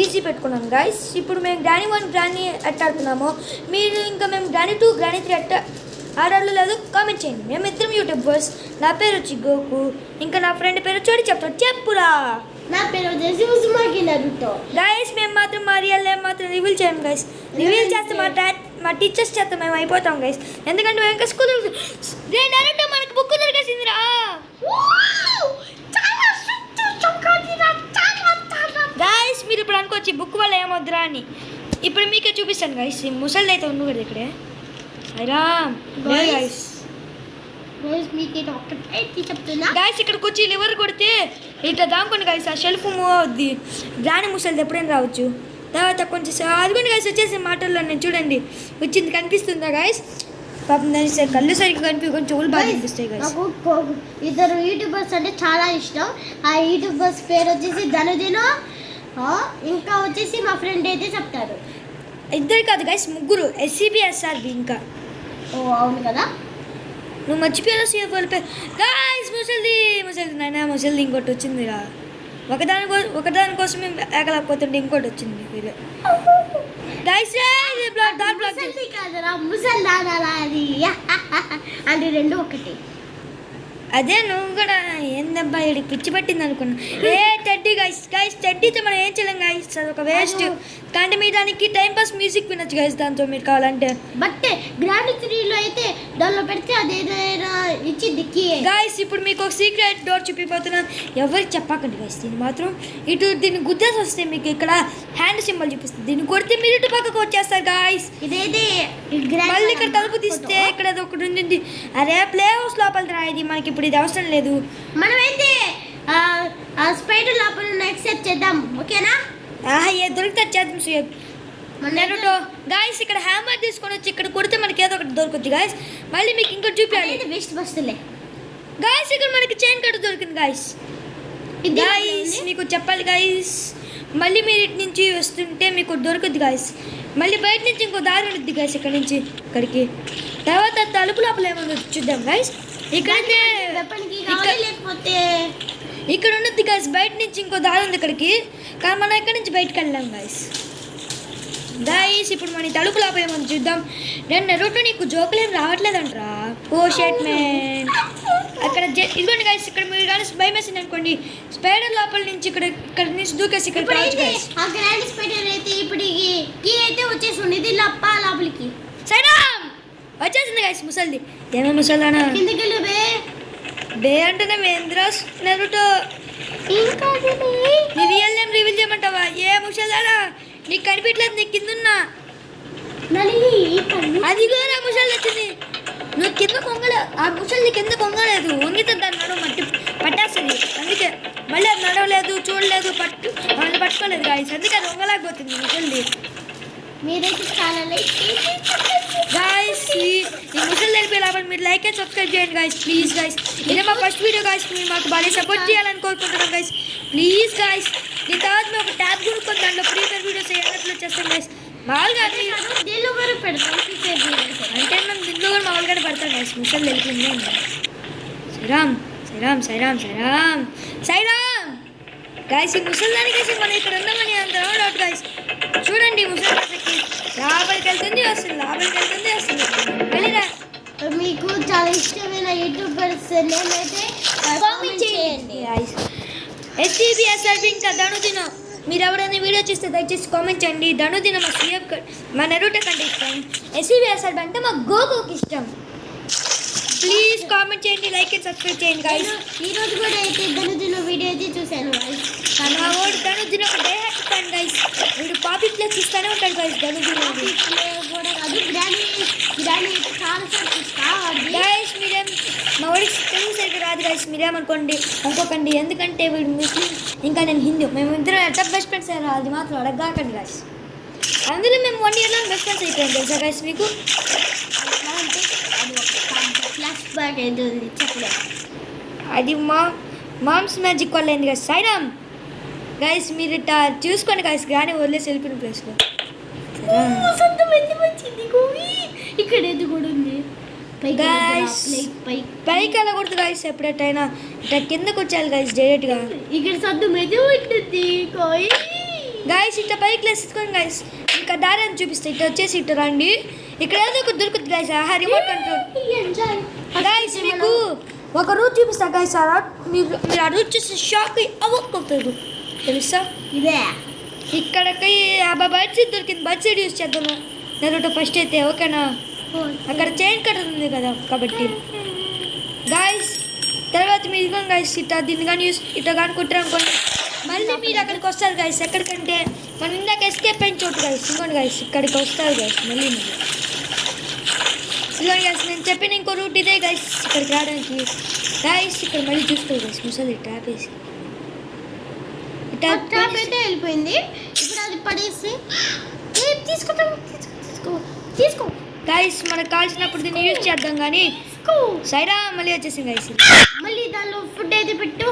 VC పెట్టుకున్నాం guys. ఇప్పుడు మేము గ్రానీ 1 గ్రానీ ఎట్ట ఆడుతున్నాము, మీరు ఇంకా మేము గ్రానీ 2 గ్రానీ 3 ఎట్ట ఆడాలో లేదు కామెంట్ చేయండి. మేము ఇద్దరం యూట్యూబర్స్. నా పేరు వచ్చి గోకు, ఇంకా నా ఫ్రెండ్ పేరు చోడి చెప్తాడు. చెప్పురా. నా పేరు వచ్చేసి ఉస్మాకి నరుటో. గైస్ మేము మాత్రం మా రియల్ నేమ్ మాత్రం రివీల్ చేయం గైస్. రివీల్ చేస్తే మా టీచర్స్ చేస్తే మేము అయిపోతాం గైస్. ఎందుకంటే మేము ఇంకా స్కూల్ నరుటో మనకు బుక్ దొరికేసిందిరా. గైస్ మీరు ఇప్పుడు అనుకోవచ్చు బుక్ వల్ల ఏమొద్దురా అని. ఇప్పుడు మీకే చూపిస్తాను గైస్. ఈ ముసలి అయితే ఉంది కదా ఇక్కడే. గైస్ ఇక్కడికి వచ్చి లివర్ కొడితే ఇట్లా దాముకోండి గైస్. ఆ షెల్ఫ్ మూవ్ అవుద్ది. గ్రాని ముసలిది ఎప్పుడైనా రావచ్చు. తర్వాత కొంచెం అదిగోండి గైస్ వచ్చేసి మాటల్లో నేను చూడండి వచ్చింది కనిపిస్తుందా గైస్. పాపం దాని కళ్ళు సరిగ్గా కనిపి కొంచెం ఊళ్ళు బాగా కనిపిస్తాయి గైస్. నాకు ఇద్దరు యూట్యూబర్స్ అంటే చాలా ఇష్టం. ఆ యూట్యూబర్స్ పేరు వచ్చేసి ధనుదినో, ఇంకా వచ్చేసి మా ఫ్రెండ్ అయితే చెప్తారు. ఇద్దరు కాదు గైస్, ముగ్గురు. SCBSRB ఇంకా. ఓ అవును కదా, నువ్వు మర్చిపోయావు సేఫ్ వెళ్ళిపోయి. గైస్ ముసలిది నాయన ముసలిది ఇంకోటి వచ్చిందిరా. ఒకదానికోసం మేము ఏకలేకపోతుంటే ఇంకోటి వచ్చింది వీళ్ళు. గైస్ ముసలి కాదురా, ముసలి దాదాలా అది అంటే రెండు ఒకటి. అదే నువ్వు కూడా ఏందబ్బా ఇడికి పిచ్చి పట్టింది అనుకున్నా. టెడ్డీ గైస్ టెడ్డీతో మనం ఏం చేయలేం గైస్, అది ఒక వేస్ట్. కానీ మీరు దానికి టైంపాస్ మ్యూజిక్ వినొచ్చు గైస్ దాంతో మీరు కావాలంటే. బట్ గ్రాండ్ 3లో అయితే దానిలో పెడితే అది ఏదైనా ఇచ్చి దిక్కి. గైస్ ఇప్పుడు మీకు ఒక సీక్రెట్ డోర్ చూపిపోతున్నా, ఎవరికి చెప్పకండి గైస్. దీన్ని మాత్రం దీన్ని గుద్దేసి వస్తే మీకు ఇక్కడ హ్యాండ్ సింబల్ చూపిస్తుంది. దీన్ని కొడితే మీరు ఇటు పక్కకు వచ్చేస్తారు గైస్. ఇదైతే మళ్ళీ ఇక్కడ తలుపు తీస్తే ఇక్కడ ఒకటి ఉంది. అరే ప్లే హౌస్ లోపల రా, ఇది మనకి ఇప్పుడు ఇది అవసరం లేదు. మనమైతే స్పైడర్ లోపల ఎక్సెప్ట్ చేద్దాం, ఓకేనా? ఏ దొరికితే చేద్దాం సుయబ్. గాయస్ ఇక్కడ హ్యామర్ తీసుకొని వచ్చి ఇక్కడ కొడితే మనకి ఏదో ఒకటి దొరుకుతుంది గాయస్. మళ్ళీ మీకు ఇంకోటి చూపించాలి. వేస్ట్ బస్తులే గాయస్ ఇక్కడ మనకి చైన్ కట్టు దొరికింది గాయస్. గాయస్ మీకు చెప్పాలి గాయస్, మళ్ళీ మీరు ఇటు నుంచి వస్తుంటే మీకు దొరుకుద్ది గాయస్. మళ్ళీ బయట నుంచి ఇంకో దారి ఉంటుంది గాయస్, ఇక్కడ నుంచి ఇక్కడికి. తర్వాత తలుపు లోపల ఏమన్నా చూద్దాం గాయస్. ఇక్కడైతే లేకపోతే ఇక్కడ ఉన్నది గాయస్. బయట నుంచి ఇంకో దారి ఉంది ఇక్కడికి, కానీ మనం ఎక్కడి నుంచి బయటకు వెళ్ళాం గాయస్. ఇప్పుడు మన తలుపు లోపల ఏమన్నా చూద్దాం. నేను నరుటో నీకు జోకులు ఏం రావట్లేదంటరా. ఓ షేట్ మ్యాన్. అక్కడ ఇదిగోండి గాయస్, ఇక్కడ మీరు కానీ భయం వేసింది అనుకోండి, స్పైడర్ లోపల నుంచి ఇక్కడ నుంచి దూకేసి ఇక్కడ రావచ్చు గాయస్. ఆ గ్రాండ్ స్పైడర్ అయితే ఇప్పుడు కీ అయితే వచ్చేసి ఉండేది లోపలికి. సైరామ్ వచ్చేసింది గాయస్ ముసలిది. ఏమే ముసలానా బే అంటేనే వేంద్రాస్ నరుటో. ఇంకా నీ రియల్ నేమ్ రివీల్ చేయమంటావా? ఏ ముసలానా నీకు కనిపించలేదు, నీకు కిందున్నా అది కూడా ముసలి వచ్చింది. నువ్వు కింద కొంగలే, ఆ ముసలి కింద కొంగలేదు. వంగితే దాన్ని నడవ మట్టి పట్టేస్తుంది. అందుకే మళ్ళీ అది నడవలేదు, చూడలేదు, వాళ్ళు పట్టుకోలేదు గాయస్. అందుకే అది వంగలేకపోతుంది ముసలిది. మీరైతే చాలా లైక్ గాయస్ ఈ ముసలి తెలిపే లాభం మీరు లైక్ అండ్ సబ్స్క్రైబ్ చేయండి గాయస్ ప్లీజ్ గాయస్. ఇదే మా ఫస్ట్ వీడియో గాయస్, మీరు మాకు బాగా సపోర్ట్ చేయాలని కోరుకుంటున్నాం గాయస్ ప్లీజ్ గాయస్. దీని తర్వాత మేము ఒక ట్యాబ్ కొనుక్కొని దాంట్లో ఫ్రీ ఫైర్ వీడియోస్ ఏమన్నట్లు వచ్చేస్తాం గాయస్. మామూలుగా దీనిలో కూడా పెడతాం అంటే మేము దీంట్లో కూడా మామూలుగానే పెడతాం గాయస్. ముసలి తెలిపింది సైరామ్ సైరామ్ సైరామ్ సైరామ్ సైరామ్ గాయస్. ఈ ముసలి దానికేసి మనం ఇక్కడ ఉందామని అంత రౌండ్ అవుట్ గాయస్. చూడండి ముసలి కాసకి లోపలికి వెళ్తుంది వస్తుంది, లోపలికి వెళ్తుంది వస్తుంది. వెళ్ళిరా. మీకు చాలా ఇష్టమైన యూట్యూబర్స్ నేమ్ అయితే కామెంట్ చేయండి. SCBSRB ఇంకా ధనుదినో మీరు ఎవరైనా వీడియో చూస్తే దయచేసి కామెంట్ చేయండి. ధనుదినో మా సీఎఫ్ మా నరుటో కంటే ఇష్టం. SCBSRB అంటే మా గోకుకి ఇష్టం. ప్లీజ్ కామెంట్ చేయండి, లైక్ అండ్ సబ్స్క్రైబ్ చేయండి గాయస్. ఈరోజు కూడా అయితే ధనుదినో వీడియో అయితే చూశాను గాయస్. మా వాడు ధనుదినో ఒక డే హ్యాక్ ఫ్యాన్ గాయస్. వీడు పాపిక్ ప్లే చూస్తూనే ఉంటాడు గాయస్. ధనుదినో కూడా కాదు గ్రానీ చాలా సార్లు చూస్తా గాయస్. మీరేం మా వాడికి తెలుగు సరిగ్గా రాదు గాయస్, మీరేమనుకోండి అనుకోకండి. ఎందుకంటే వీడు ముస్లిం ఇంకా నేను హిందూ. మేము ఇద్దరం ఎట్లా బెస్ట్ ఫ్రెండ్స్ అయినా అది మాత్రం అడగకండి గాయస్. అందులో మేము 1 year లో బెస్ట్ ఫ్రెండ్స్ అయిపోయాం తెలుసా గాయస్ మీకు. ఫ్లాష్ బ్యాక్ ఏదో చెప్పలేదు, అది మామ్స్ మ్యాజిక్ వల్ల అయింది గాయస్. సైరామ్ గైస్ మీరు ఇట్లా చూసుకోండి గైస్, కానీ వదిలేసి వెళ్ళిపోయిన ప్లేస్లో ఇక్కడ ఏది కూడా ఉంది. పైకి వెళ్ళకూడదు గైస్, ఎప్పుడైనా ఇట్లా కిందకు వచ్చేయాలి గైస్ డైరెక్ట్గా. ఇక్కడ సద్దు మీద ఉంటుంది. గాయస్ ఇట్లా పైకి లేసుకొని గాయస్ ఇంకా దారి అని చూపిస్తా. ఇట్లా వచ్చేసి ఇట్లా రండి. ఇక్కడ ఏదో ఒక దొరుకుతుంది గాయస్. Remote control. గాయస్ మీకు ఒక రూట్ చూపిస్తా గాయస్. మీరు ఆ రూట్ చూసి షాక్ అవ్వకపోతారు తెలుసా. ఇదే ఇక్కడికి 50 బర్డ్స్ దొరికింది. బర్డ్ సైడ్ యూస్ చేద్దాము నరుటో ఫస్ట్ అయితే. ఓకేనా. అక్కడ చైన్ కట్టర్ ఉంది కదా కాబట్టి గాయస్. తర్వాత మీరు ఇదిగో గాయస్ ఇట్లా దీన్ని కానీ యూస్ ఇట్లా కానీ కుట్టారు అనుకోండి మళ్ళీ మీరు అక్కడికి వస్తారు గాయస్. ఎక్కడికంటే మనం ఇందాక ఎస్కేప్ అయిన చోటు గాయస్. ఇంకోండి గాయస్ ఇక్కడికి వస్తారు గాయస్ మళ్ళీ మీరు. ఇదిగోండి గాయస్ నేను చెప్పిన ఇంకో రూట్ ఇదే గాయస్ ఇక్కడికి రావడానికి. గాయస్ ఇక్కడ మళ్ళీ చూసుకోవాలి గాయస్. ముసలి ట్యాప్ వేసి ట్యాప్ అయితే వెళ్ళిపోయింది. ఇప్పుడు అది పడేసి తీసుకో గాయస్ మనకు కావాల్సినప్పుడు దీన్ని యూజ్ చేద్దాం కానీ సైరా మళ్ళీ వచ్చేసింది గాయస్. మళ్ళీ దానిలో ఫుడ్ అయితే పెట్టు.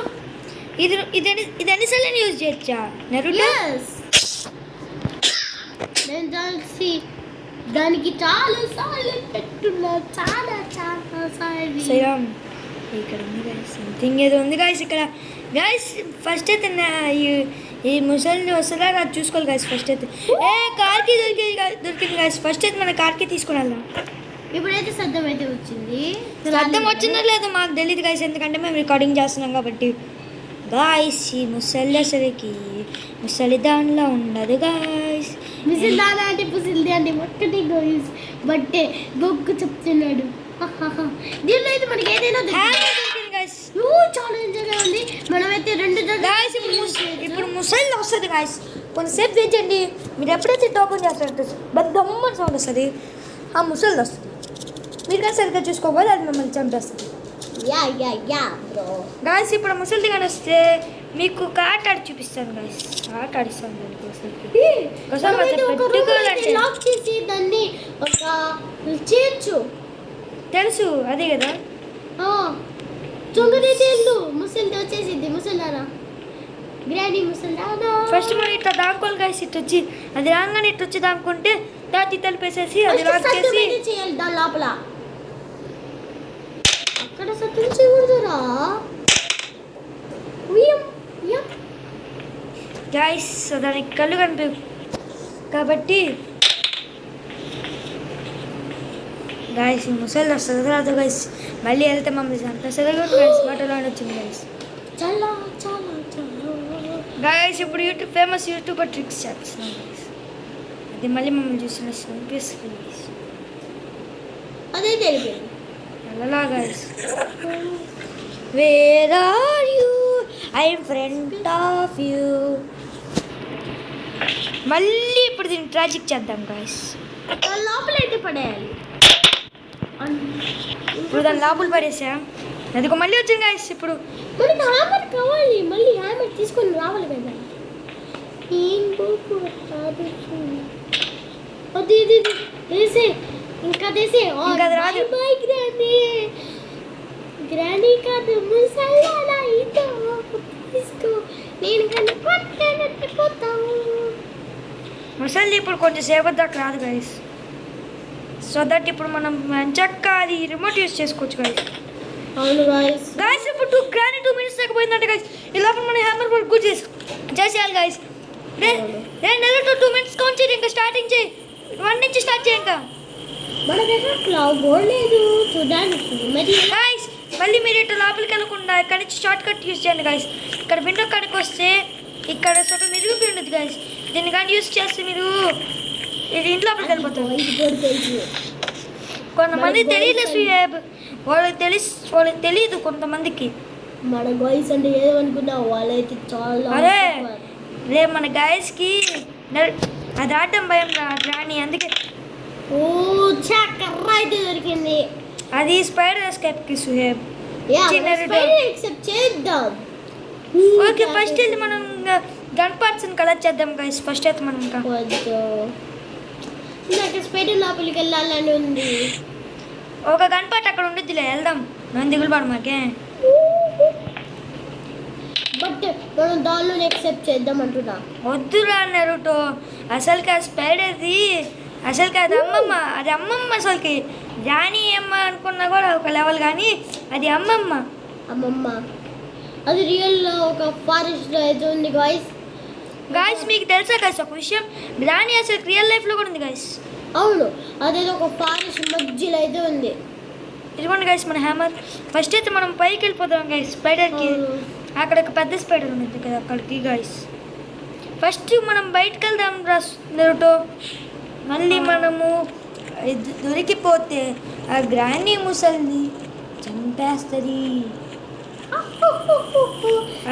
ఇది ఇది ఇది ఎన్నిసార్లు యూజ్ చేయొచ్చా నరుటో. నేను తెలిసి దానికి చాలా సార్లు పెట్టున్నా. చాలా సార్లు. సైరామ్ ఇక్కడ ఉంది గాయస్. సంథింగ్ ఏదో ఉంది గాయస్ ఇక్కడ. గాయస్ ఫస్ట్ అయితే ఈ ముసలిని వస్తుందా అది చూసుకోవాలి గాయస్. ఫస్ట్ అయితే కార్కి దొరికింది గాయస్. ఫస్ట్ అయితే మన కార్కి తీసుకుని వెళ్దాం. ఇప్పుడైతే శబ్దం అయితే వచ్చింది. శబ్దం వచ్చిందో లేదో మాకు తెలియదు గాయస్. ఎందుకంటే మేము రికార్డింగ్ చేస్తున్నాం కాబట్టి. గాయస్ ఈ ముసలి అసలుకి ముసలి దానిలో ఉండదు గాయస్. ముసలిదానా అంటే ముసలిది అంటే ఒక్కటి గాయస్. బట్టే గొగ్గు చెప్తున్నాడు. దీనిలో అయితే మనకి ఏదైనా చాలా ఎంజాయ్గా ఉంది. మనమైతే 2 గాయస్ ఇప్పుడు ముసలి వస్తుంది గాయస్. కొంతసేపు వెయిట్ చేయండి. మీరు ఎప్పుడైతే ఓపెన్ చేస్తారంటే పెద్ద సౌండ్ వస్తుంది. ఆ ముసలి వస్తుంది. మీరు కానీ సరిగ్గా చూసుకోకపోతే అది మిమ్మల్ని చంపేస్తుంది. గాయస్ ఇప్పుడు ముసలిది కానీ వస్తే మీకు ఒక ఆట ఆడి చూపిస్తాను గాయస్. ఆట ఆడిస్తాను దాన్ని ఒక చేర్చు తెలుసు అదే కదా. చొంగదేళ్ళు ముసలి వచ్చేసింది. ముసలారా గ్రాండీ ముసలారా. ఫస్ట్ మనం ఇట్లా దాక్కోవాలి గాయస్. ఇట్లా వచ్చి అది రాగానే ఇట్లా వచ్చి దాక్కుంటే దాటి తలిపేసేసి అది లాక్ చేసి చేయాలి. దాని లోపల అక్కడ సత్యం చేయకూడదురా గాయస్. దానికి కళ్ళు కనిపి కాబట్టి గాయస్ ముసలి వస్తుంది తర్వాత గాయస్. మళ్ళీ వెళ్తే మమ్మల్ని చంపేస్తుంది గాయస్. మాటలో వచ్చింది గాయస్. చాలా చాలా చాలా గాయస్ ఇప్పుడు ఫేమస్ యూట్యూబర్ ట్రిక్స్ చేస్తున్నాం గాయస్. అది మళ్ళీ మమ్మల్ని చూసిన చంపేస్తుంది గాయస్. అదే తెలిపింది అలా guys. Where are you I'm friend of you. మళ్ళీ ఇప్పుడు దీన్ని ట్రాజిక్ చేద్దాం గాయస్. లోపల అయితే పడేయాలి. ఇప్పుడు దాని లోపల పడేసాం. అది మళ్ళీ వచ్చింది గాయస్. ఇప్పుడు మనకి హ్యామర్ కావాలి. మళ్ళీ హ్యామర్ తీసుకొని రావాలి కదా. తీసే ఇంకా తీసే రాదు. గ్రాండీ కాదు ముసల్లా ఇదో తీసుకో. నేను కానీ కొట్టేపోతాను. ముసలి ఇప్పుడు కొంచెం సేపు దాకా రాదు గాయస్. సో దట్ ఇప్పుడు మనం చక్కగా అది రిమోట్ యూస్ చేసుకోవచ్చు గాయస్. అవును గాయస్. గాయస్ ఇప్పుడు 2 minutes దాకా పోయిందంటే గాయస్. ఈ లోపల మనం హ్యామర్ వర్క్ చేసేయాలి గాయస్. నెలతో 2 minutes కౌంట్ చేయి. ఇంకా స్టార్టింగ్ చేయి. 1 నుంచి స్టార్ట్ చేయి. ఇంకా మన దగ్గర క్లౌడ్ బోర్డ్ లేదు చూడడానికి. మరి గాయస్ మళ్ళీ మీరు ఇటు లోపలికి వెళ్ళకుండా ఇక్కడ నుంచి షార్ట్ కట్ యూస్ చేయండి గాయస్. ఇక్కడ విండో కాడికి వస్తే ఇక్కడ సగం మెరుగుపోయి ఉండదు గాయస్. దీన్ని కానీ యూస్ చేస్తే మీరు ఇది ఇంట్లోపలికి వెళ్ళిపోతారు. కొంతమంది తెలియదు వాళ్ళకి తెలియదు కొంతమందికి. మన గాయస్ అంటే ఏమనుకున్నావు వాళ్ళైతే చాలా. అరే రేపు మన గాయస్కి అది ఆడటం భయం రాని అందుకే. ఓ కర్ర అయితే దొరికింది. అది స్పైడర్ ఎస్కేప్కి సుహేబ్. చేద్దాం. ఓకే ఫస్ట్ అయితే మనం గన్ పార్ట్స్ని కలెక్ట్ చేద్దాం గైస్. ఫస్ట్ అయితే మనం ఇంకా నాకు స్పైడర్ లోపలికి వెళ్ళాలని ఉంది. ఒక గన్ పార్ట్ అక్కడ ఉండిద్దిలే వెళ్దాం. నేను దిగులు పడు మాకే. బట్ మనం దానిలో యాక్సెప్ట్ చేద్దాం అంటున్నా. వద్దురా నరుటో. అసలుకి ఆ స్పైడర్ది అసలుకి అది అమ్మమ్మ. అది అమ్మమ్మ అసలుకి. జానీ అమ్మ అనుకున్నా కూడా ఒక లెవెల్ కానీ అది అమ్మమ్మ. అమ్మమ్మ అది రియల్లో ఒక ఫారెస్ట్లో అయితే ఉంది గాయస్. గాయస్ మీకు తెలుసా గాయస్ ఒక విషయం, గ్రానీ అసలు రియల్ లైఫ్లో కూడా ఉంది గాయస్. అవును, అదేదో ఒక ఫారెస్ట్ మధ్యలో అయితే ఉంది. ఇదిగోండి గాయస్ మన హ్యామర్. ఫస్ట్ అయితే మనం పైకి వెళ్ళిపోతాం గాయస్ స్పైడర్కి. అక్కడ ఒక పెద్ద స్పైడర్ ఉంది కదా అక్కడికి గాయస్. ఫస్ట్ మనం బయటకు వెళ్దాం నరుటో. మళ్ళీ మనము దొరికిపోతే ఆ గ్రానీ ముసల్ని చంపేస్తుంది.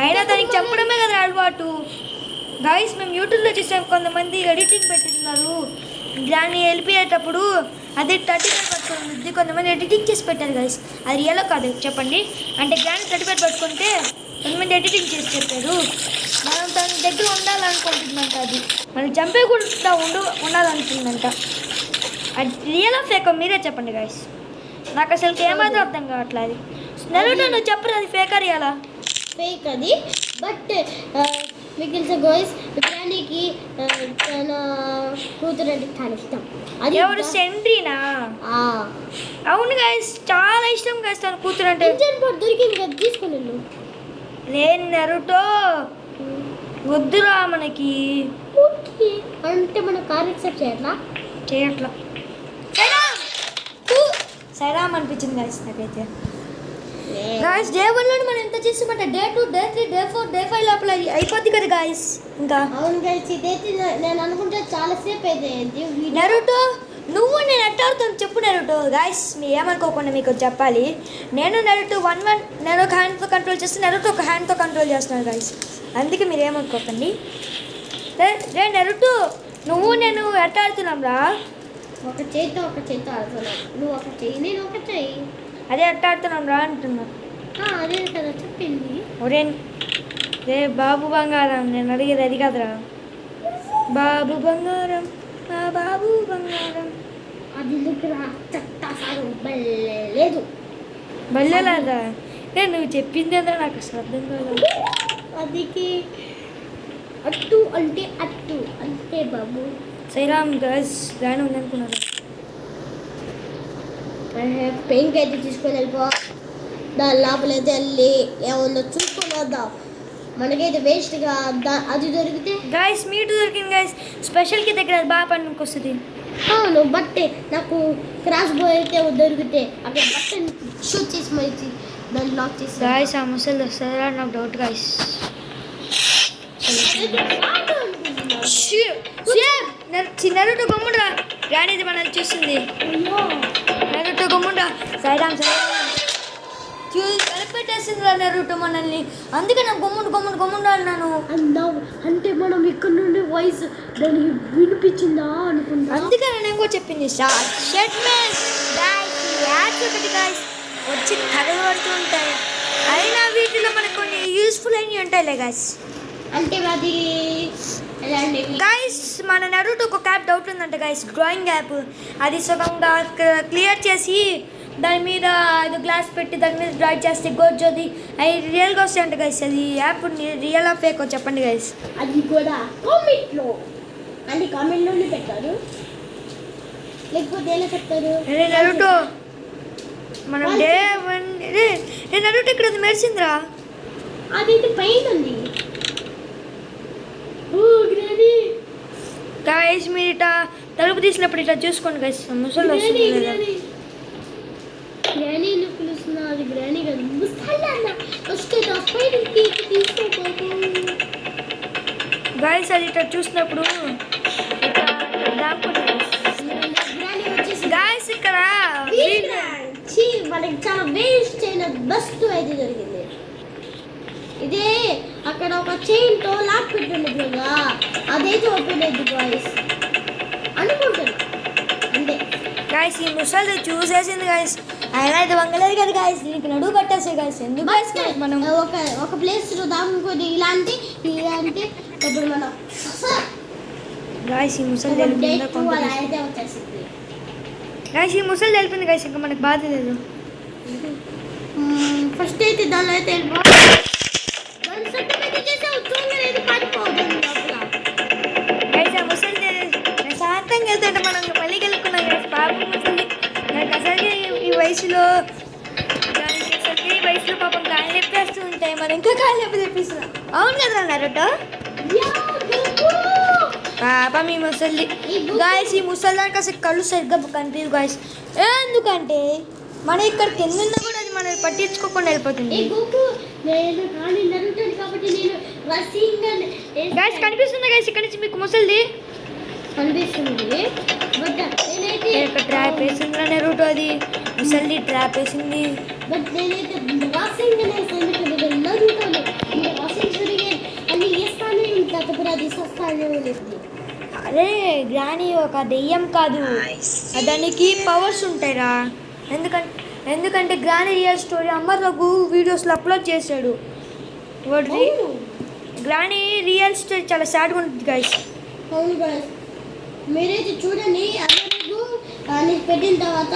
అయినా దానికి చంపడమే కదా అలవాటు గాయస్. మేము యూట్యూబ్లో చూసాం కొంతమంది ఎడిటింగ్ పెట్టుతున్నారు గ్రానీ వెళ్ళిపోయేటప్పుడు అదే 35 పట్టుకుంది. కొంతమంది ఎడిటింగ్ చేసి పెట్టారు గాయస్. అది రియల్ కాదు చెప్పండి. అంటే గ్రానీ 35 పట్టుకుంటే కొంతమంది ఎడిటింగ్ చేసి చెప్పారు. మనం తన దగ్గర ఉండాలనుకుంటుందంట. అది మనం చంపేకుండా ఉండాలనుకుంటుందంట. అది రియల్ ఫేక్ మీరే చెప్పండి గాయస్. నాకు అసలు ఏమాత్రం అర్థం కావట్లేదు. అది నరుటో నువ్వు చెప్పరు అది ఫేకా రియలా? ఫేక్ అది. బట్ మీకు తెలుసా గాయ్స్, గ్రానీకి తన కూతురు అంటే చాలా ఇష్టం. అది ఎవరు సెంట్రీనా? అవును గాయస్, చాలా ఇష్టం గాయస్ తన కూతురు అంటే. ఇంజన్ బోర్డు దొరికింది కదా, తీసుకుని వెళ్ళు. నేను నరుటో వద్దురా మనకి. ఓకే అంటే మన కార్ ఎక్సెప్ట్ చేయట్లా. సైరామ్ అనిపించింది గాయస్ నాకైతే. గాయస్ డే 1 మనం ఎంత చేస్తామంటే డే 2 డే 3 డే 4 డే 5 లోపల అయిపోద్ది కదా గాయస్. ఇంకా అవును గాయస్, ఇదైతే నేను అనుకుంటే చాలాసేపు అయితే. నరుటో నువ్వు నేను ఎట్టాడుతాను చెప్పు నరుటో. గాయస్ మీరు ఏమనుకోకుండా మీకు చెప్పాలి. నేను నరుటో 1 నేను ఒక హ్యాండ్తో కంట్రోల్ చేస్తే నరుటో ఒక హ్యాండ్తో కంట్రోల్ చేస్తున్నాను గాయస్. అందుకే మీరు ఏమనుకోకండి. రే నరుటో నువ్వు నేను ఎట్టాడుతున్నాం రా. ఒక చేతితో ఆడుతున్నాం. నువ్వు ఒక చెయ్యి, నేను ఒక చెయ్యి. అదే ఎట్టాడుతున్నాం రా అంటున్నా. అదే కదా చెప్పింది. ఒరే రే బాబు బంగారం, నేను అడిగేది అది కాదురా. బాబు బంగారం మా బాబు బంగారం. అది దగ్గర చట్టాసారు లేదు. బల్లెలాదా? నువ్వు చెప్పిందేదా నాకు అసలు అర్థం కాదు. అదికి అట్టు అంటే అట్టు అంతే బాబు. సైరామ్ గస్ గానే ఉందనుకున్నాను. పెయింట్ అయితే తీసుకొని వెళ్ళిపో. దాని లోపలైతే వెళ్ళి ఏమన్నా చూసుకొని వద్దాం. మనకైతే వేస్ట్గా అది దొరికితే. గాయస్ మీట్ దొరికింది గాయస్. స్పెషల్కి దగ్గర అది బాగా పనికి వస్తుంది. అవును, బట్టే నాకు క్రాష్ బో అయితే దొరికితే అక్కడ బట్టన్ షూట్ చేసి మరి దాన్ని లాక్ చేసి. గాయస్ ఆ ముసలి వస్తారా నాకు డౌట్ గాయస్. నరుటో గమ్ముడా రాణిది మనల్ని చూస్తుంది. నరుటో గమ్ముడా సైరామ్ కనిపెట్టేసింది రా నరుటో మనల్ని. అందుకే నాకు గమ్ముడు అన్నాను. అంటే మనం ఇక్కడ నుండి వాయిస్ దానికి వినిపించిందా అనుకుంటా. అందుకే నేను కూడా చెప్పింది వచ్చి కథలు పడుతూ ఉంటాయి. అయినా వీటిలో మనకు కొన్ని యూస్ఫుల్ అయినవి ఉంటాయిలే గాయస్. అంటే అది గాయస్ మన నరుటో ఒక యాప్ డౌట్ ఉందంట గాయస్, డ్రాయింగ్ యాప్. అది సగంగా క్లియర్ చేసి దాని మీద ఏదో గ్లాస్ పెట్టి దాని మీద డ్రా చేస్తే గోర్జోది అవి రియల్గా వస్తాయంట గాయస్. అది యాప్ రియల్ ఫేక్ చెప్పండి గాయస్. అది కూడా కామెంట్లో అంటే కామెంట్లోనే పెట్టారు, లేకపోతే ఎలా చెప్తారు. నరుటో మనం డే 1 నరుటో ఇక్కడ మెరిసిందిరా. అదైతే పైన ఉంది. గాయస్ మీరు ఇట్లా తలుపు తీసినప్పుడు ఇట్లా చూసుకోండి గాయస్. ముసలి వస్తుంది గ్రానీ పిలుస్తున్నా. అది గ్రానీ కాదు, గాయస్. అది ఇట్లా చూసినప్పుడు గాయస్ ఇక్కడ మనకి చాలా వేస్ట్ అయిన బస్తు అయితే దొరికింది. ఇదే అక్కడ ఒక చైన్తో లాక్ పెట్టుండదు కదా, అదైతే ఓపెన్ అయింది గాయస్ అనుకుంటున్నా. అంతే గాయస్ ఈ ముసలి చూసేసింది గాయస్. అయినా ఇది వంగలేదు కదా గాయస్, దీనికి నడువు పట్టేసే గాయస్. ఎందుకు గాయస్ మనం ఒక ప్లేస్లో దాముకొని ఇలాంటి ఇప్పుడు మనం గాయస్ ఈ ముసలి అయితే వచ్చేసింది. గాయస్ ఈ ముసలి తెలిపింది గాయస్, ఇంకా మనకు బాధ లేదు. ఫస్ట్ అయితే దానిలో అయితే గాయస్ ఆ ముసలి శాంతంగా వెళ్తుంటే మనం మళ్ళీ గెలుక్కున్నాం గాయస్. పాపం ముసలి నాకు అసలు ఈ వయసులో పాపం కాళ్ళు నొప్పేస్తూ ఉంటాయి. మనం ఇంకా కాళ్ళు నొప్పి తెప్పిస్తున్నాం. అవును కదా నరుటో. పాపం ఈ ముసలి గాయస్, ఈ ముసలిదానికి అసలు కళ్ళు సరిగ్గా కనిపించదు గాయస్. ఎందుకంటే మన ఇక్కడ కింద ఉన్నా కూడా అది మనం పట్టించుకోకుండా వెళ్ళిపోతుంది. గాయస్ కనిపిస్తుంది గాయస్, ఇక్కడ నుంచి మీకు ముసలిది కనిపిస్తుంది. ఇక్కడ ట్రాప్ వేసింది నెరూటో, అది ముసలిది ట్రాప్ వేసింది. బట్ నేనైతే వాషింగ్ అన్ని వేస్తానే ఉంటా, అది సస్తానే ఉంటుంది. అరే గ్రాని ఒక దెయ్యం కాదు, దానికి పవర్స్ ఉంటాయిరా. ఎందుకంటే గ్రాని రియల్ స్టోరీ అమర్ రఘు వీడియోస్లో అప్లోడ్ చేశాడు. వాడు గ్రాని రియల్ స్టోరీ చాలా సాడ్గా ఉంటుంది గాయస్. అవును గాయస్, మీరైతే చూడండి. అమరగు అని పెట్టిన తర్వాత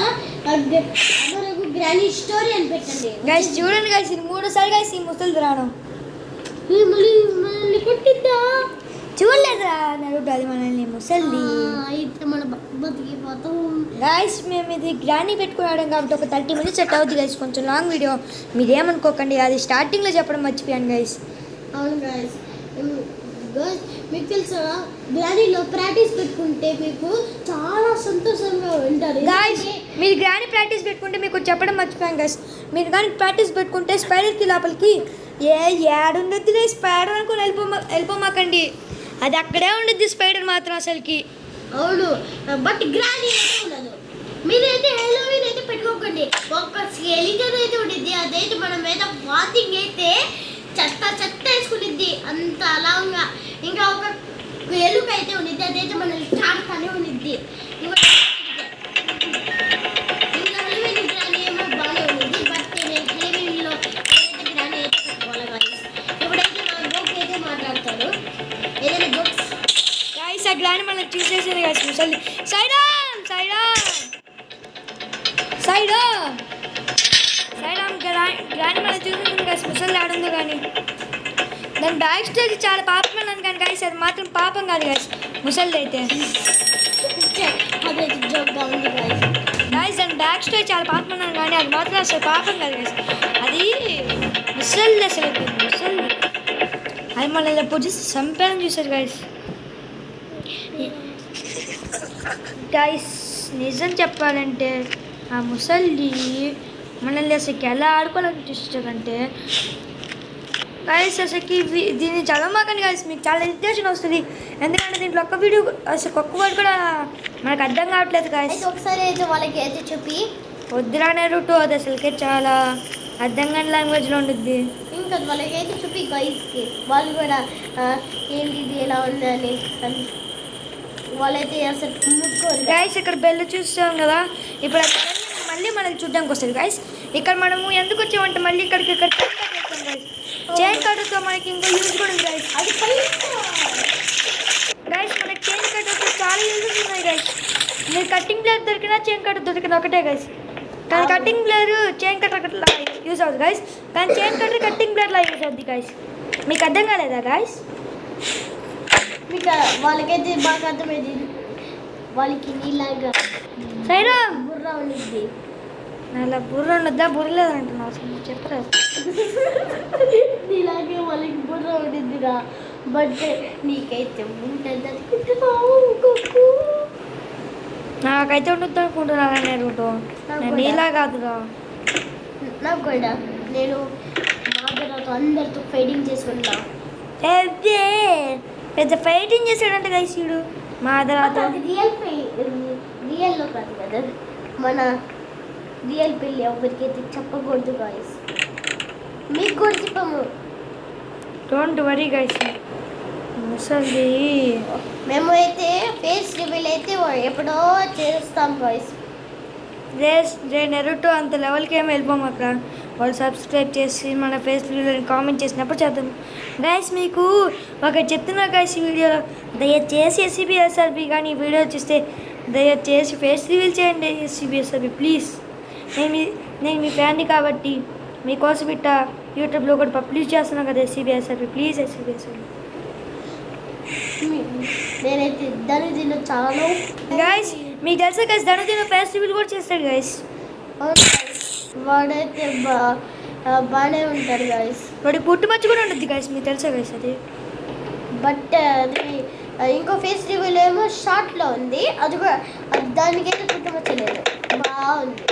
అమరగు గ్రాని స్టోరీ అని పెట్టండి గాయస్. చూడండి గాయస్, ఇది 3 సార్లు గాయస్ ఈ ముసలిది రావడం. మనల్ని కొట్టిద్దా? చూడలేదురా నరుడు, అది మనల్ని ముసలిది. అయితే మన బతికిపోతాం గాయస్. మేము ఇది గ్రాని పెట్టుకున్నాం కాబట్టి ఒక 30 minutes సెట్ అవుతుంది గాయస్. కొంచెం లాంగ్ వీడియో, మీరేమనుకోకండి. అది స్టార్టింగ్లో చెప్పడం మర్చిపోయాను గాయస్. అవును గాయస్, మీకు తెలుసా గ్రానీలో ప్రాక్టీస్ పెట్టుకుంటే మీకు చాలా సంతోషంగా ఉంటారు గాయస్. మీరు గ్రాని ప్రాక్టీస్ పెట్టుకుంటే మీకు చెప్పడం మర్చిపోయాను గాయస్. మీరు కానీ ప్రాక్టీస్ పెట్టుకుంటే స్పైడర్కి లోపలికి ఏడుండద్దు స్పైడర్ అనుకుని వెళ్ళిపోమాకండి. అది అక్కడే ఉండిద్ది స్పైడర్ మాత్రం అసలుకి. అవును, బట్ గ్రానీ ఉండదు. మీరైతే హెలోవిన్ అయితే పెట్టుకోకండి. ఒక స్కెలిటన్ అయితే ఉండిద్ది, అదైతే మన మీద వాతింగ్ అయితే చెత్త వేసుకునిద్ది అంత అలాగా. ఇంకా ఒక ఎలుక అయితే ఉండిద్ది, అదైతే మనల్ని చాటుతానే ఉండిద్ది. ఇంకా హెలోవిన్ గ్రానీ ఏమో బాగానే ఉండిద్ది, బట్ నేను హెలోవిన్లో ఏదైతే గ్రానీ అయితే పెట్టుకోవాలి గాయస్. ఇప్పుడైతే నా జోక్ అయితే మాట్లాడతారు, ఏదైనా జోక్స్. గాయస్ ఆ గ్రాని మనం చూసేసేది గాయస్ ముసలి. సైరామ్ సైరామ్ సైరామ్ సైరామ్ గ్రాని మనం చూసేసింది గాయస్. ముసలి ఆడుందో కానీ దాని బ్యాక్ స్టోరీ చాలా పాపం అన్నాను కానీ గాయస్, అది మాత్రం పాపం కాదు గాయస్ ముసలిది అయితే. అదైతే జోక్గా ఉంది గాయస్. గాయస్ దాని బ్యాక్ స్టోరీ చాలా పాపం అన్నాను కానీ అది మాత్రం అసలు పాపం కాదు గాయస్. అది ముసలిది అసలు ముసలిది. అది మనల్ని పొజిషన్ చంపాలని చూసారు గాయస్. గాయస్ నిజం చెప్పాలంటే ఆ ముసలి మనల్ని అసలుకి ఎలా ఆడుకోవాలనిపిస్తుందంటే గాయస్, అసలుకి దీన్ని చదవమాకండి గాయస్, మీకు చాలా ఇరిటేషన్ వస్తుంది. ఎందుకంటే దీంట్లో ఒక్క వీడియో అసలు ఒక్క వర్డ్ కూడా మనకు అర్థం కావట్లేదు గాయస్. ఒకసారి అయితే వాళ్ళకి అయితే చెప్పి వద్దురా నెరూటో, అది అసలుకే చాలా అర్థం కాని లాంగ్వేజ్లో ఉండిద్ది. ఇంకా వాళ్ళకి అయితే చెప్పి గైస్కి వాళ్ళు కూడా ఏంటిది ఎలా ఉందని వాళ్ళైతే అసలు ముట్టుకోరు గాయస్. ఇక్కడ బెల్ చూస్తాం కదా, ఇప్పుడు మళ్ళీ మనకి చూడడానికి వస్తుంది గాయస్. ఇక్కడ మనము ఎందుకు వచ్చామంటే మళ్ళీ ఇక్కడికి ఇక్కడ చైన్ కట్టుతో మనకి ఇంకో యూజ్ కూడా ఉంది గాయస్. అది గాయస్ మనకి చైన్ కట్టుతో చాలా యూజెస్ ఉన్నాయి గాయస్. మీరు కట్టింగ్ ప్లేయర్ దొరికినా చైన్ కట్టు దొరికిన ఒకటే గాయస్. కానీ కట్టింగ్ ప్లేయర్ చైన్ కట్టర్లా యూజ్ అవుతుంది గాయస్, కానీ చైన్ కట్టర్ కట్టింగ్ ప్లేయర్లా యూజ్ అవుతుంది గాయస్. మీకు అర్థం కాలేదా గాయస్? మీకు వాళ్ళకైతే బాగా అర్థమైంది. వాళ్ళకి నీలాగా సైరామ్ బుర్ర ఉండిద్ది. అలా బుర్ర ఉండద్దా? బుర్ర లేదంటున్నావు అసలు చెప్పరా? నీలాగే వాళ్ళకి బుర్ర ఉండిద్దిరా, బట్ నీకైతే ఉంటుంది అనుకుంటున్నావు. నాకైతే ఉండొద్దు అనుకుంటున్నారా నెరూటో, నేను నీలా కాదురా. నాకు కూడా నేను మాధవతో అందరితో ఫైటింగ్ చేసుకుంటా. పెద్ద ఫైటింగ్ చేశాడంట గైస్ వీడు మాధవతో. అది రియల్లో కాదు కదా, మన రియల్ పెళ్ళి ఎవరికైతే చెప్పకూడదు గాయస్. మీకు కూడా చెప్పము. Don't worry guys. ముసలి మేము అయితే ఫేస్ రివీల్ అయితే ఎప్పుడో చేస్తాం గాయస్. రే నెరూటో అంత లెవెల్కి ఏమి వెళ్ళిపోము. అక్కడ వాళ్ళు సబ్స్క్రైబ్ చేసి మన ఫేస్ వీడియోని కామెంట్ చేసినప్పుడు చేద్దాం గైస్. మీకు ఒకటి చెప్తున్నా గైస్, ఈ వీడియోలో దయచేసి SCB-SRB కానీ ఈ వీడియో చూస్తే దయచేసి ఫేస్ రివీల్ చేయండి SCB-SRB ప్లీజ్. నేను మీ ఫ్యాన్ని కాబట్టి మీకోసం ఇట్ట యూట్యూబ్లో కూడా పబ్లిష్ చేస్తున్నాను కదా SCB-SRB ప్లీజ్. SCB-SRB నేనైతే ధనుదిన చాలా గైస్ మీకు తెలుసా గైస్, ధనుదిన ఫేస్ రివీల్ కూడా చేస్తాడు గైస్. వాడైతే బాగానే ఉంటాడు గైస్. వాడికి పుట్టుమచ్చ కూడా ఉంటుంది గైస్, మీకు తెలుసా గైస్ అది. బట్ అది ఇంకో ఫేస్ రివీల్ ఏమో షార్ట్లో ఉంది, అది కూడా దానికైతే కుట్టమచ్చలేదు, బాగుంది.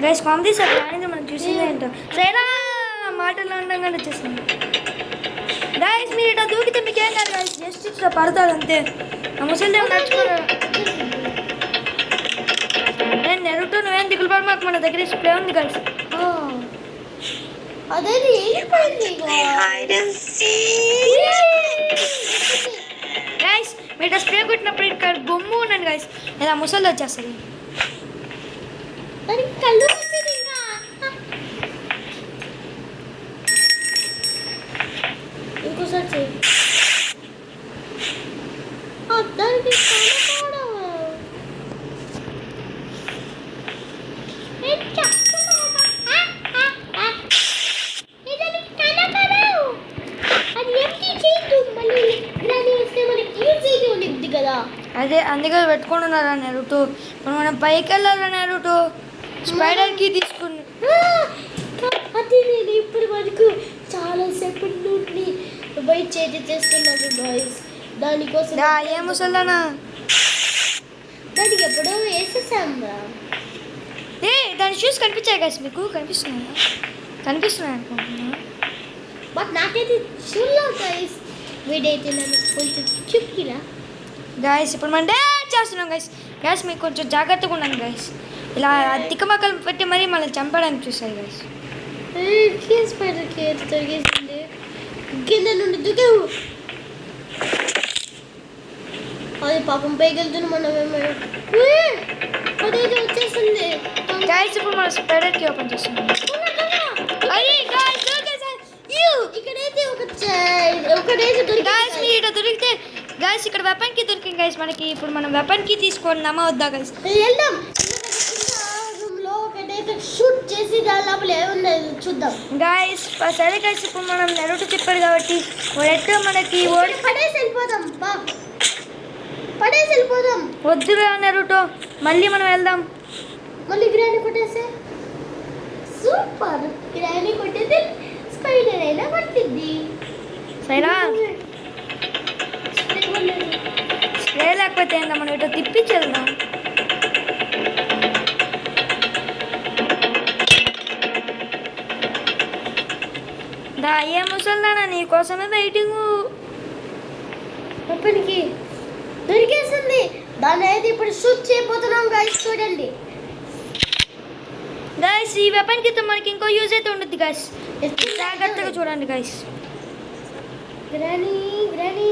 గైస్ కామెడీ సార్ రానిది మనం చూసిందే ఏంటో సరేనా మాటలు అండంగానే వచ్చేసాను. గైస్ మీరు ఇట్లా దూకితే మీకేం కాదు గైస్, జస్ట్ ఇట్లా పడతాడు అంతే. ఆ ముసలిదేమో నడుచుకోరు. నేను నెరుటో నువ్వేం దిగులు పడి మాకు మన దగ్గర స్ప్రే ఉంది గైస్. అదే గైస్ మీరు స్ప్రే కొట్టినప్పుడు ఇక్కడ బొమ్ము ఉండండి గైస్, లేదా ముసలి వచ్చేస్తుంది. కళ్ళు ఇంకోసారి చేయి. దానికి కదా, అదే అందుకే పెట్టుకొని ఉన్నారా నెరుటో. ఇప్పుడు మనం పైకి వెళ్ళాలా నెరుటో, స్పైడర్కి తీసుకుని. అది నేను ఇప్పుడు వరకు చాలా సేపటి నుండి బయట చేస్తున్నాను బాయ్స్, దానికోసం. ఏ ముసల్దానా దానికి ఎప్పుడో వేసేసాం. దాని షూస్ కనిపించాయి గైస్, మీకు కనిపిస్తున్నాయా? కనిపిస్తున్నాయి అనుకుంటున్నా, బట్ నాకైతే చూడలేదు గైస్. వీడైతే నన్ను కొంచెం చూపిరా గైస్. ఇప్పుడు మనం డాన్స్ చేస్తున్నాం గైస్. గైస్ మీకు కొంచెం జాగ్రత్తగా ఉండండి గైస్, ఇలా తిక్కమక్కలు పెట్టి మరీ మళ్ళీ చంపడానికి చూస్తాయి గైస్. స్పైడర్కి తొరిగేసింది, కింద నుండి దుకావు. అది పాపం పైకి వెళ్తున్నా మనమేమో, అదైతే వచ్చేసింది గైస్. ఇప్పుడు మనం స్పైడర్కి ఓపెన్ చేస్తున్నాం. ఇక్కడైతే ఒకటైతే గైస్ మీరు ఇక్కడ దొరికితే గైస్, ఇక్కడ వెపన్ కి దొరికింది గైస్ మనకి. ఇప్పుడు మనం వెపన్ కి తీసుకున్నామా వద్దా గైస్? వెళ్దాం. రూమ్లో ఒకటైతే షూట్ చేసి దాని లోపల ఏమున్నది చూద్దాం గైస్. సరే గైస్, ఇప్పుడు మనం నెరుటు చెప్పాడు కాబట్టి ఎట్టో మనకి పడేసి వెళ్ళిపోదాం. పడేసి వెళ్ళిపోదాం. వద్దురా నెరుటో, మళ్ళీ మనం వెళ్దాం. మళ్ళీ గ్రాని కొట్టేసే. సూపర్, గ్రాని కొట్టేది స్పైడర్ అయినా పట్టింది. సరేనా స్ప్రే లేకపోతే ఏందా, మనం ఇటో తిప్పించి వెళ్దాం. దా ఏ ముసల్దానా నీకోసమే వెయిటింగ్. అప్పటికి దొరికేసింది. దాన్ని అయితే ఇప్పుడు షూట్ చేయబోతున్నాం గైస్, చూడండి గైస్. ఈ వెపన్ కి మనకి ఇంకో యూజ్ అయితే ఉంటుంది గైస్, జాగ్రత్తగా చూడండి గైస్. గ్రాని గ్రాని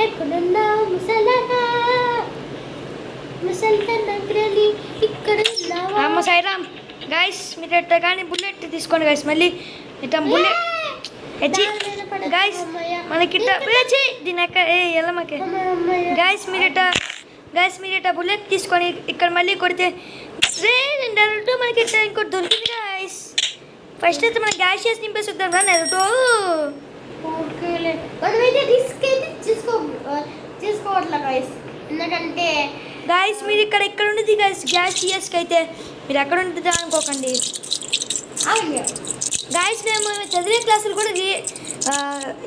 ఎక్కడున్నా ముసలనా, ముసల్దన్నా గ్రాని ఇక్కడ అమ్మ సైరామ్. గైస్ మీరు ఎట్ట కానీ బుల్లెట్ తీసుకోండి గైస్, మళ్ళీ ఇట్లా బుల్లెట్ గైస్ మనకి దీని ఎక్క ఎల్లమ్మకి. గైస్ మీరు ఇట్లా బుల్లెట్ తీసుకొని ఇక్కడ మళ్ళీ కొడితే నెరుటో మనకి ఇట్లా ఇంకోటి దొరికింది గైస్. ఫస్ట్ అయితే మనం గ్యాషియస్ నింపేసుద్దాం రా నెరుటో. ఓకేలే, మనమైతే రిస్క్ అయితే తీసుకోవట్లే గైస్, ఎందుకంటే గైస్ మీరు ఇక్కడ ఉండేది గైస్ గ్యాషియస్కి అయితే మీరు ఎక్కడ ఉంటుంది అనుకోకండి. గైస్ మేము చదివే క్లాసులు కూడా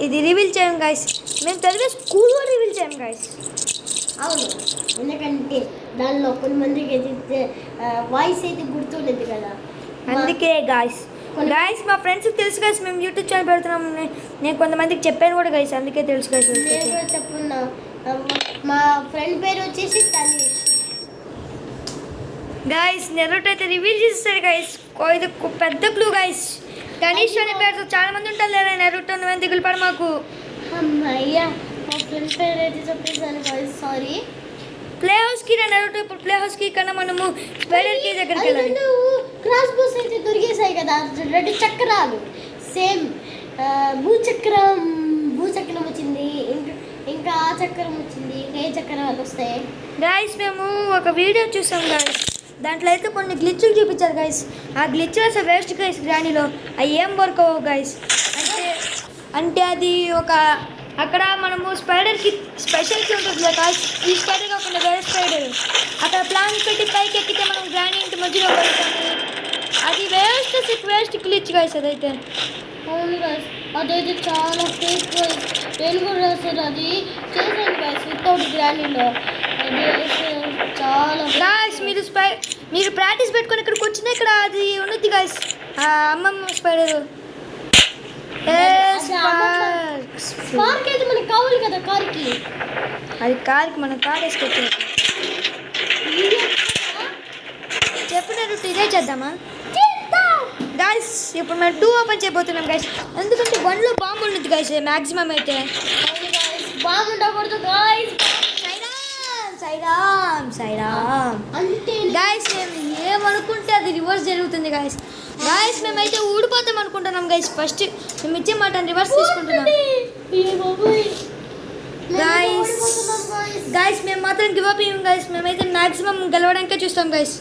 ఇది రివీల్ చేయం గైస్, మేము చదివే స్కూల్ కూడా రివీల్ చేయం గైస్. అవును, ఎందుకంటే దానిలో కొంతమందికి అయితే వాయిస్ అయితే గుర్తుండేది కదా, అందుకే గైస్. మా ఫ్రెండ్స్కి తెలుసు గైస్ మేము యూట్యూబ్ ఛానల్ పెడుతున్నాం. నేను కొంతమందికి చెప్పాను కూడా గైస్, అందుకే తెలుసు గైస్. చెప్పున్నా, మా ఫ్రెండ్ పేరు వచ్చేసి తనీష్. గైస్ నెరుటో అయితే రివీల్ చేస్తారు గైస్, ఇది పెద్ద క్లూ గైస్. తనీష్ అనే పేరుతో చాలా మంది ఉంటారు లేదా నెరుటో, నువ్వేం దిగులు పడ మాకు. అమ్మయ్యా, మా ఫ్రెండ్ పేరు అయితే చెప్పేసాను గైస్, సారీ. ప్లే హౌస్కి రా నెరుటో, ఇప్పుడు ప్లే హౌస్కి కన్నా మనము స్పైడర్కి దగ్గరికి వెళ్ళాలి. క్రాస్ బోస్ అయితే దొరికేసాయి కదా, 2 చక్రాలు సేమ్. భూచక్రం వచ్చింది, ఇంకా ఆ చక్రం వచ్చింది, ఇంకా ఏ చక్రాలు వస్తాయి గైస్. మేము ఒక వీడియో చూసాం గైస్, దాంట్లో అయితే కొన్ని గ్లిచ్లు చూపించారు గైస్. ఆ గ్లిచ్ అసలు వేస్ట్ గైస్, గ్రానీలో అవి ఏం వర్క్ అవ్వవు గైస్. అంటే అది ఒక అక్కడ మనము స్పైడర్కి స్పెషల్కి ఉంటుంది కదా, ఈ స్పైడర్ కాకుండా వేరే స్పైడర్ అక్కడ ప్లాన్ పెట్టి పైకి ఎక్కితే మనం గ్రానీ ఇంటి మధ్యలో పడుతుంది. అది వేస్ట్ గ్లిచ్ గైస్ అదైతే. అవును గైస్, అదైతే చాలా ఫేక్ గైస్. నేను కూడా అసలు అది చేశాను గైస్ వితౌట్ గ్రానీలో. అది అసలు చాలా గాయస్ మీరు ప్రాక్టీస్ పెట్టుకొని ఇక్కడికి వచ్చినా ఇక్కడ అది ఉన్నది గాయస్ అమ్మమ్మ స్పైడర్ కార్కి అయితే మనకి కావాలి కదా కార్కి. అది కార్కి మనం కార్ వేసుకొచ్చాం. చెప్పినట్టు ఇదే చేద్దామా గాయస్? ఇప్పుడు మనం 2 ఓపెన్ చేయబోతున్నాం గాయస్, ఎందుకంటే 1లో బాంబు ఉంటుంది గాయస్ మ్యాక్సిమం అయితే. బాగుండకూడదు గాయస్. సైరామ్ అంటే గాయస్ మేము ఏమనుకుంటే అది రివర్స్ జరుగుతుంది గాయస్. గాయస్ మేమైతే ఊడిపోతాం అనుకుంటున్నాం గాయస్. ఫస్ట్ మేము ఇచ్చే మాట రివర్స్ తీసుకుంటున్నాం గాయస్. మేము మాత్రం గివ్ అప్ ఇవ్వం గాయస్. మేమైతే మ్యాక్సిమం గెలవడానికే చూస్తాం గాయస్.